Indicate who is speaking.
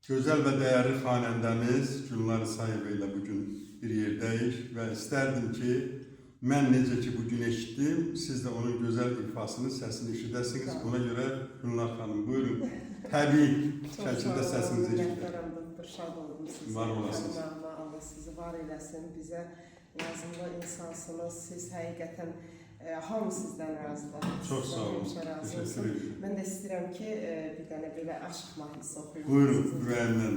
Speaker 1: Güzel ve değerli xanəndəmiz Gülnar Isayeva ile bugün bir yerdeyiz ve isterdim ki ben necə ki bugün eşittim, siz de onun güzel ifasını, sesini eşidəsiniz. Buna göre Gülnar Hanım buyurun. Təbii şəkildə səsinizi eşidək.
Speaker 2: Şad oldum sizi.
Speaker 1: Var olasınız.
Speaker 2: Allah sizi var eləsin. Bizə lazımlı insansınız. Siz həqiqətən hamı sizdən razıdır.
Speaker 1: Çok sağ olun.
Speaker 2: Teşekkür ederim. Ben de istəyirəm ki bir dənə belə aşk mahnısı oxuyum.
Speaker 1: Buyurun, ürəyimdən.